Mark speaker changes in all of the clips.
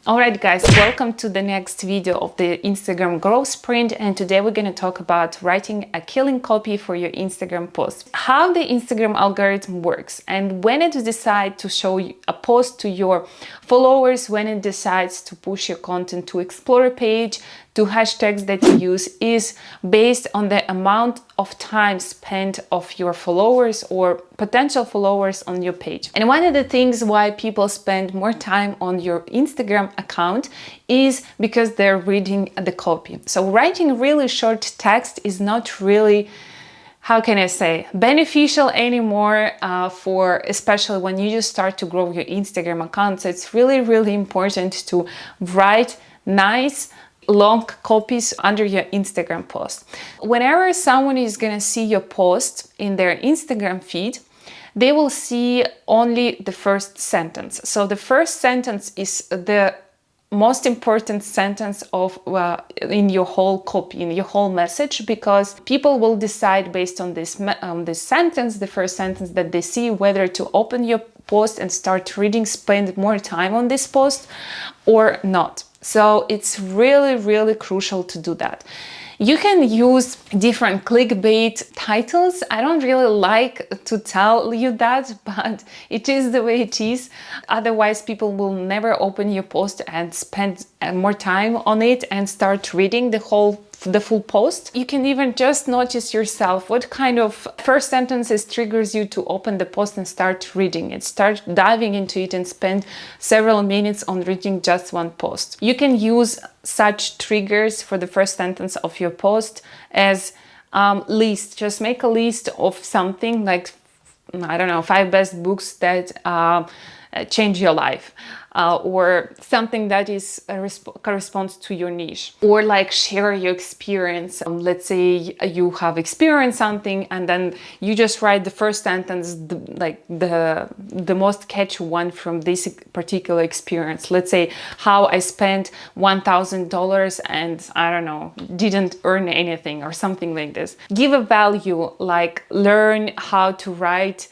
Speaker 1: Alright guys, welcome to the next video of the Instagram growth sprint, and today we're going to talk about writing a killing copy for your Instagram post. How the Instagram algorithm works, and when it decides to show a post to your followers, when it decides to push your content to Explore page, to hashtags that you use, is based on the amount of time spent of your followers or potential followers on your page. And one of the things why people spend more time on your Instagram account is because they're reading the copy. So writing really short text is not really, how can I say, beneficial anymore for especially when you just start to grow your Instagram account. So it's really important to write nice long copies under your Instagram post. Whenever someone is gonna see your post in their Instagram feed, they will see only the first sentence. So the first sentence is the most important sentence of in your whole copy, in your whole message, because people will decide based on this sentence, the first sentence that they see, whether to open your post and start reading, spend more time on this post or not. So it's really crucial to do that. You can use different clickbait titles. I don't really like to tell you that, but it is the way it is. Otherwise, people will never open your post and spend more time on it and start reading the full post. You can even just notice yourself what kind of first sentences triggers you to open the post and start reading it. Start diving into it and spend several minutes on reading just one post. You can use such triggers for the first sentence of your post as list. Just make a list of something like, I don't know, 5 best books that change your life. Or something that is corresponds to your niche, or like share your experience. Let's say you have experienced something and then you just write the first sentence, the most catchy one from this particular experience. Let's say how I spent $1,000 and I don't know, didn't earn anything or something like this. Give a value, like learn how to write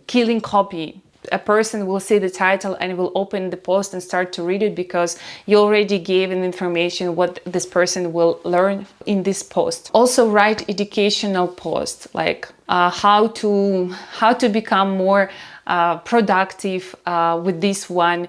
Speaker 1: killing copy. A person will see the title and will open the post and start to read it because you already gave an information what this person will learn in this post. Also write educational posts, like how to become more productive with this one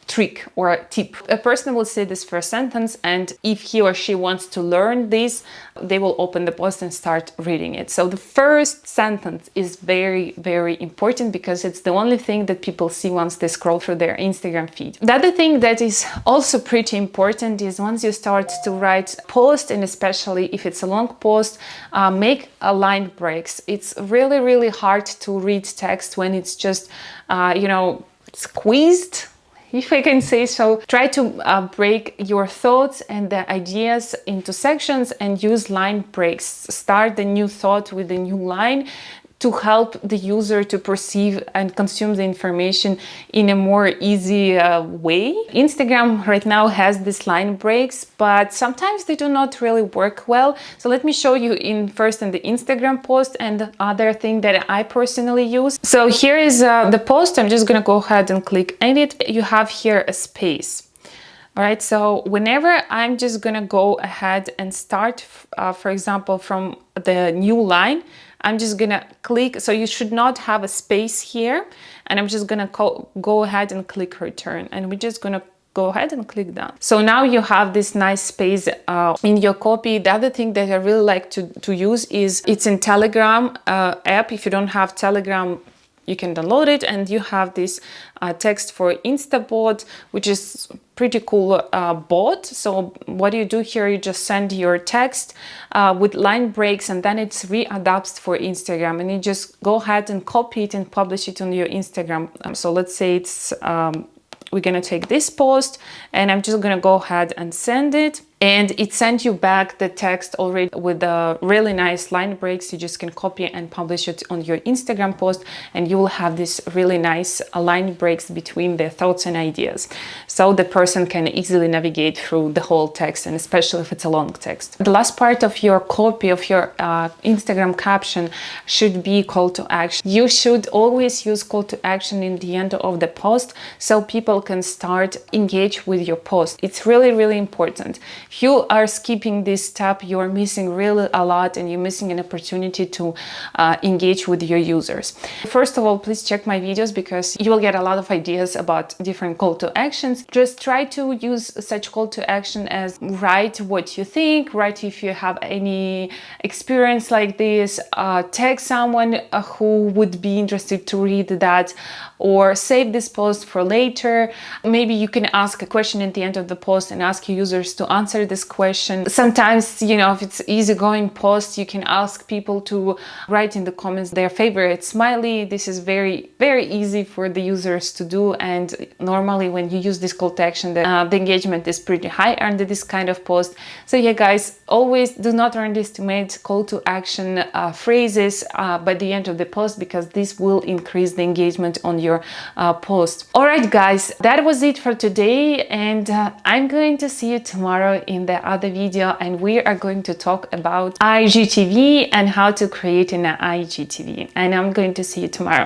Speaker 1: trick or tip. A person will say this first sentence, and if he or she wants to learn this, they will open the post and start reading it. So the first sentence is very important because it's the only thing that people see once they scroll through their Instagram feed. The other thing that is also pretty important is once you start to write post, and especially if it's a long post, make a line breaks. It's really hard to read text when it's just squeezed, if I can say so. Try to break your thoughts and the ideas into sections and use line breaks. Start the new thought with a new line to help the user to perceive and consume the information in a more easy way. Instagram right now has these line breaks, but sometimes they do not really work well. So let me show you first in the Instagram post and the other thing that I personally use. So here is the post. I'm just gonna go ahead and click edit. You have here a space. All right, so whenever I'm just gonna go ahead and start, for example, from the new line, I'm just gonna click, so you should not have a space here, and I'm just gonna go ahead and click return, and we're just gonna go ahead and click done. So now you have this nice space in your copy. The other thing that I really like to use is it's in Telegram app. If you don't have Telegram, you can download it, and you have this text for Instabot, which is pretty cool bot. So what you do here, you just send your text with line breaks, and then it's readapts for Instagram, and you just go ahead and copy it and publish it on your Instagram. So let's say it's we're gonna take this post, and I'm just gonna go ahead and send it. and it sent you back the text already with the really nice line breaks. You just can copy and publish it on your Instagram post, and you will have this really nice line breaks between the thoughts and ideas, so the person can easily navigate through the whole text, and especially if it's a long text. The last part of your copy of your Instagram caption should be call to action. You should always use call to action in the end of the post, so people can start engage with your post. It's really important. If you are skipping this step, you're missing really a lot, and you're missing an opportunity to engage with your users. First of all, please check my videos, because you will get a lot of ideas about different call to actions. Just try to use such call to action as write what you think, write if you have any experience like this, tag someone who would be interested to read that, or save this post for later. Maybe you can ask a question at the end of the post and ask your users to answer this question. Sometimes, you know, if it's easygoing post, you can ask people to write in the comments their favorite smiley. This is very easy for the users to do, and normally when you use this call to action, the engagement is pretty high under this kind of post. So yeah, guys, always do not underestimate call to action phrases by the end of the post, because this will increase the engagement on your post. All right, guys, that was it for today, and I'm going to see you tomorrow in the other video, and we are going to talk about IGTV and how to create an IGTV, and I'm going to see you tomorrow.